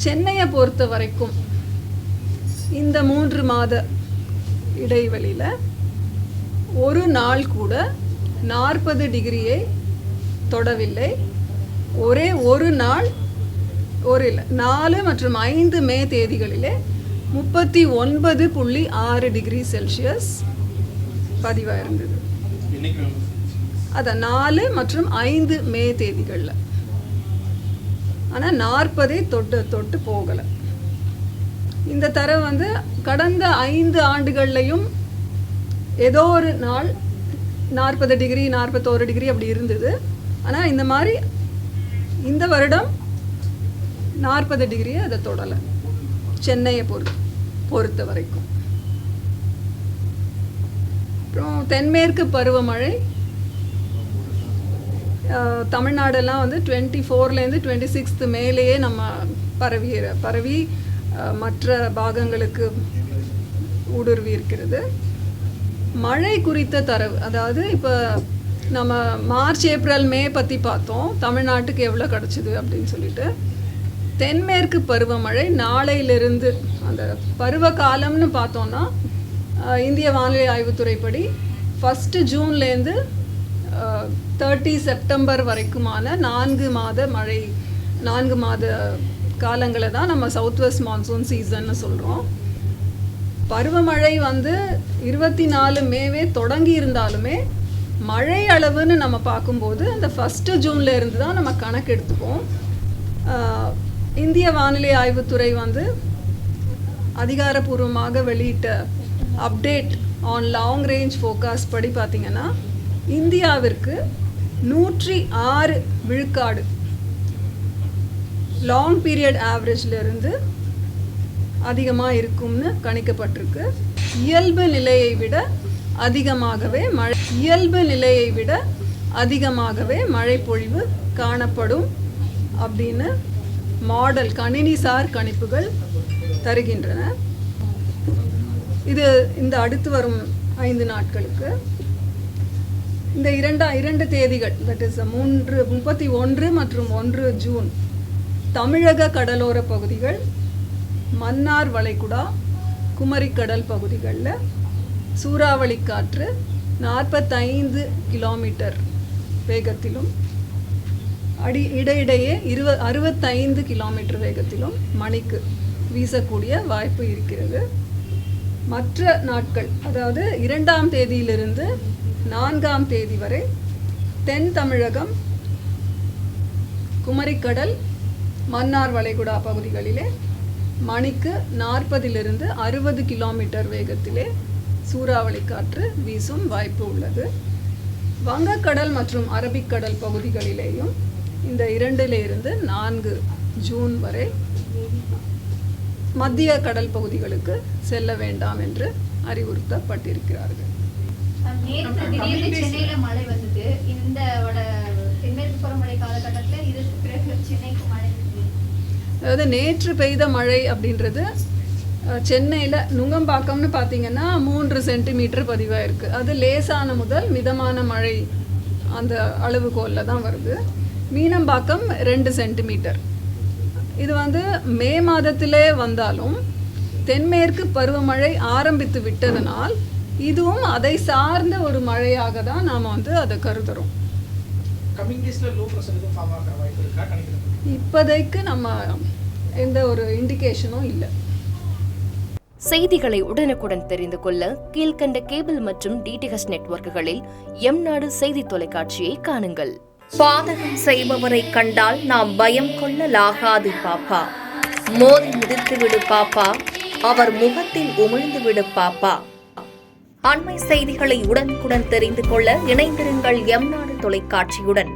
சென்னையை பொறுத்த வரைக்கும் இந்த 3 மாத இடைவெளியில் ஒரு நாள் கூட 40 டிகிரியை தொடவில்லை. ஒரே ஒரு நாள் 4 மற்றும் 5 மே தேதிகளிலே 39.6 டிகிரி செல்சியஸ் பதிவாயிருந்தது. அதான் 4 மற்றும் 5 மே தேதிகளில். ஆனால் 40 தொட்டு போகலை. இந்த தரம் வந்து கடந்த 5 ஆண்டுகள்லையும் ஏதோ ஒரு நாள் 40 டிகிரி 41 டிகிரி அப்படி இருந்தது. ஆனால் இந்த மாதிரி இந்த வருடம் 40 டிகிரியை அதை தொடலை சென்னையை பொறுத்த வரைக்கும். அப்புறம் தென்மேற்கு பருவமழை தமிழ்நாடெல்லாம் வந்து 24லேருந்து 26 மேலேயே நம்ம பரவி மற்ற பாகங்களுக்கு ஊடுருவி இருக்கிறது. மழை குறித்த தரவு, அதாவது இப்போ நம்ம மார்ச் ஏப்ரல் மே பற்றி பார்த்தோம், தமிழ்நாட்டுக்கு எவ்வளோ கிடச்சிது அப்படின்னு சொல்லிட்டு. தென்மேற்கு பருவமழை நாளையிலிருந்து அந்த பருவ காலம்னு பார்த்தோன்னா இந்திய வானிலை ஆய்வுத்துறைப்படி 1 ஜூன்லேருந்து 30 செப்டம்பர் வரைக்குமான 4 மாத காலங்களை தான் நம்ம சவுத் வெஸ்ட் மான்சூன் சீசன்னு சொல்கிறோம். பருவமழை வந்து 24 மேவே தொடங்கி இருந்தாலுமே மழை அளவுன்னு நம்ம பார்க்கும்போது அந்த 1 ஜூன்ல இருந்து தான் நம்ம கணக்கு எடுத்துப்போம். இந்திய வானிலை ஆய்வுத்துறை வந்து அதிகாரப்பூர்வமாக வெளியிட்ட update on long range forecast படி பார்த்திங்கன்னா இந்தியாவிற்கு 106 விழுக்காடு லாங் பீரியட் ஆவரேஜ்லேருந்து அதிகமாக இருக்கும்னு கணிக்கப்பட்டிருக்கு. இயல்பு நிலையை விட அதிகமாகவே மழை பொழிவு காணப்படும் அப்படின்னு மாடல் கணினிசார் கணிப்புகள் தருகின்றன. இது இந்த அடுத்து வரும் 5 நாட்களுக்கு. இந்த 2 தேதிகள், தட் இஸ் 31 மற்றும் 1 ஜூன் தமிழக கடலோர பகுதிகள், மன்னார் வளைகுடா, குமரிக்கடல் பகுதிகளில் சூறாவளி காற்று 45 கிலோமீட்டர் வேகத்திலும் இடையிடையே 65 கிலோமீட்டர் வேகத்திலும் மணிக்கு வீசக்கூடிய வாய்ப்பு இருக்கிறது. மற்ற நாட்கள், அதாவது 2ஆம் தேதியிலிருந்து 4ஆம் தேதி வரை தென் தமிழகம், குமரிக்கடல், மன்னார் வளைகுடா பகுதிகளிலே மணிக்கு 40லிருந்து 60 கிலோமீட்டர் வேகத்திலே சூறாவளி காற்று வீசும் வாய்ப்பு உள்ளது. வங்கக்கடல் மற்றும் அரபிக்கடல் பகுதிகளிலேயும் இந்த 2லிருந்து 4 ஜூன் வரை மத்திய கடல் பகுதிகளுக்கு செல்ல வேண்டாம் என்று அறிவுறுத்தப்பட்டிருக்கிறார்கள். அதாவது நேற்று பெய்த மழை அப்படின்றது சென்னையில் நுங்கம்பாக்கம்னு பார்த்தீங்கன்னா 3 சென்டிமீட்டர் பதிவாயிருக்கு. அது லேசான முதல் மிதமான மழை அந்த அளவுகோலில் தான் வருது. மீனம்பாக்கம் 2 சென்டிமீட்டர். இது வந்து மே மாதத்திலே வந்தாலும் தென்மேற்கு பருவமழை ஆரம்பித்து விட்டதனால் இதுவும் அதை சார்ந்த ஒரு மழையாக தான் நாம் வந்து அதை கருதுகிறோம். இப்போதைக்கு நம்ம எந்த ஒரு இண்டிகேஷனும் இல்லை. செய்திகளை உடனுக்குடன் தெரிந்து கொள்ள கீழ்கண்ட கேபிள் மற்றும் டிடிஹெச் நெட்வொர்க்குகளில் எம்நாடு செய்தி தொலைக்காட்சியை காணுங்கள். பாதகம் செய்பவரை கண்டால் நாம் பயம் கொள்ளலாகாது பாப்பா. மோதி மிதித்துவிடு பாப்பா, அவர் முகத்தில் உமிழ்ந்துவிடு பாப்பா. அண்மை செய்திகளை உடனுக்குடன் தெரிந்து கொள்ள இணைந்திருங்கள் எம்நாடு தொலைக்காட்சியுடன்.